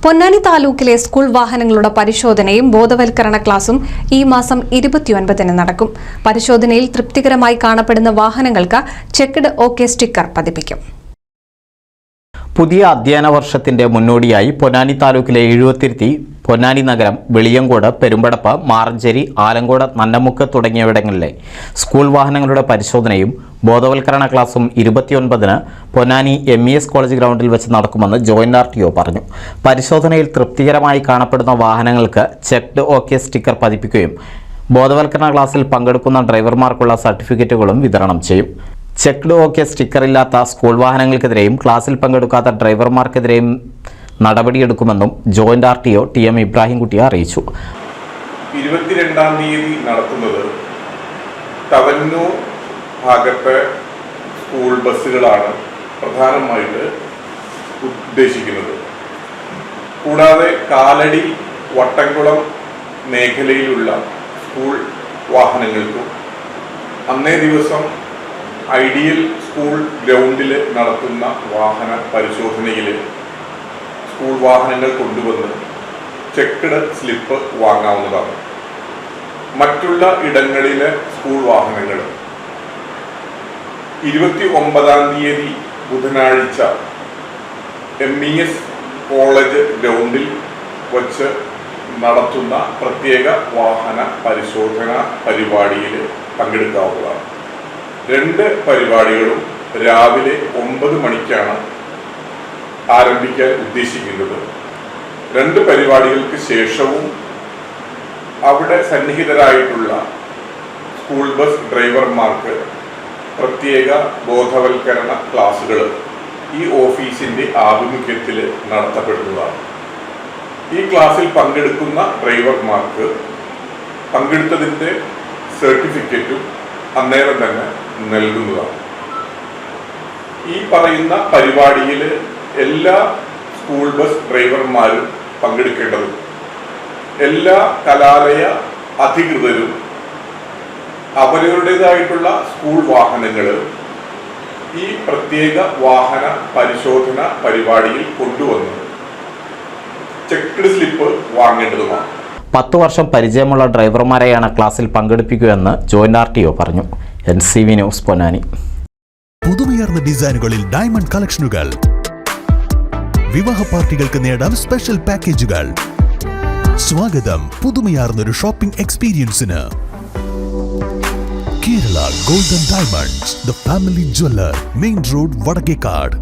പൊന്നാനി താലൂക്കിലെ സ്കൂൾ വാഹനങ്ങളുടെ പരിശോധനയും ബോധവൽക്കരണ ക്ലാസും ഈ മാസം 29-ന് നടക്കും. പരിശോധനയിൽ തൃപ്തികരമായി കാണപ്പെടുന്ന വാഹനങ്ങൾക്ക് ചെക്ക്ഡ് ഓക്കെ സ്റ്റിക്കർ പതിപ്പിക്കും. പുതിയ അധ്യയന വർഷത്തിന്റെ മുന്നോടിയായി പൊന്നാനി താലൂക്കിലെ എഴുപത്തിരുത്തി, പൊന്നാനി നഗരം, വെളിയങ്കോട്, പെരുമ്പടപ്പ്, മാറഞ്ചേരി, ആലങ്കോട്, നന്നമുക്ക് തുടങ്ങിയവിടങ്ങളിലെ സ്കൂൾ വാഹനങ്ങളുടെ പരിശോധനയും ബോധവൽക്കരണ ക്ലാസും 29-ന് പൊന്നാനി MES കോളേജ് ഗ്രൗണ്ടിൽ വെച്ച് നടക്കുമെന്ന് ജോയിന്റ് RTO പറഞ്ഞു. പരിശോധനയിൽ തൃപ്തികരമായി കാണപ്പെടുന്ന വാഹനങ്ങൾക്ക് ചെക്ക്ഡ് ഓക്കെ സ്റ്റിക്കർ പതിപ്പിക്കുകയും ബോധവൽക്കരണ ക്ലാസ്സിൽ പങ്കെടുക്കുന്ന ഡ്രൈവർമാർക്കുള്ള സർട്ടിഫിക്കറ്റുകളും വിതരണം ചെയ്യും. ചെക്ക്ഡ് ഓക്കെ സ്റ്റിക്കർ ഇല്ലാത്ത സ്കൂൾ വാഹനങ്ങൾക്കെതിരെയും ക്ലാസ്സിൽ പങ്കെടുക്കാത്ത ഡ്രൈവർമാർക്കെതിരെയും നടപടിയെടുക്കുമെന്നും ജോയിന്റ് RTO TM ഇബ്രാഹിംകുട്ടി അറിയിച്ചു. 22-ാം തീയതി നടത്തുന്നത് തവന്നൂർ ഭാഗത്തെ സ്കൂൾ ബസ്സുകളാണ് പ്രധാനമായിട്ട് ഉദ്ദേശിക്കുന്നത്. കൂടാതെ കാലടി, വട്ടംകുളം മേഖലയിലുള്ള സ്കൂൾ വാഹനങ്ങൾക്കും അന്നേ ദിവസം ഐഡിയൽ സ്കൂൾ ഗ്രൗണ്ടിൽ നടത്തുന്ന വാഹന പരിശോധനയിൽ സ്കൂൾ വാഹനങ്ങൾ കൊണ്ടുവന്ന് ചെക്ക്ഡ് സ്ലിപ്പ് വാങ്ങാവുന്നതാണ്. മറ്റുള്ള ഇടങ്ങളിലെ സ്കൂൾ വാഹനങ്ങൾ 29-ാം തീയതി ബുധനാഴ്ച MES കോളേജ് ഗ്രൗണ്ടിൽ വച്ച് നടത്തുന്ന പ്രത്യേക വാഹന പരിശോധന പരിപാടിയിൽ പങ്കെടുക്കാവുന്നതാണ്. 2 പരിപാടികളും രാവിലെ 9 മണിക്കാണ് ആരംഭിക്കാൻ ഉദ്ദേശിക്കുന്നത്. 2 പരിപാടികൾക്ക് ശേഷവും അവിടെ സന്നിഹിതരായിട്ടുള്ള സ്കൂൾ ബസ് ഡ്രൈവർമാർക്ക് പ്രത്യേക ബോധവൽക്കരണ ക്ലാസുകൾ ഈ ഓഫീസിൻ്റെ ആഭിമുഖ്യത്തിൽ നടത്തപ്പെടുന്നതാണ്. ഈ ക്ലാസ്സിൽ പങ്കെടുക്കുന്ന ഡ്രൈവർമാർക്ക് പങ്കെടുത്തതിൻ്റെ സർട്ടിഫിക്കറ്റും അന്നേരം തന്നെ നൽകുന്നതാണ്. ഈ പറയുന്ന പരിപാടിയിൽ എല്ലാ സ്കൂൾ ബസ് ഡ്രൈവർമാരും പങ്കെടുക്കേണ്ടതും എല്ലാ കലാലയ അധികൃതരും അവരവരുടേതായിട്ടുള്ള സ്കൂൾ വാഹനങ്ങൾ ഈ പ്രത്യേക വാഹന പരിശോധന പരിപാടിയിൽ കൊണ്ടുവന്ന് ചെക്ക്ഡ് സ്ലിപ്പ് വാങ്ങേണ്ടതുമാണ്. 10 വർഷം പരിചയമുള്ള ഡ്രൈവർമാരെയാണ് ക്ലാസ്സിൽ പങ്കെടുപ്പിക്കുകയെന്ന് ജോയിന്റ് RTO പറഞ്ഞു. NCV news Ponnani. പുതുമയാർന്ന ഡിസൈനുകളിൽ ഡയമണ്ട് കളക്ഷനുകൾ, വിവാഹ പാർട്ടികൾക്ക് നേടാൻ സ്പെഷ്യൽ പാക്കേജുകൾ. സ്വാഗതം പുതുമയാർന്നൊരു ഷോപ്പിംഗ് എക്സ്പീരിയൻസിന്. Kerala golden diamonds, the family jeweller, main road, Vadakkekad.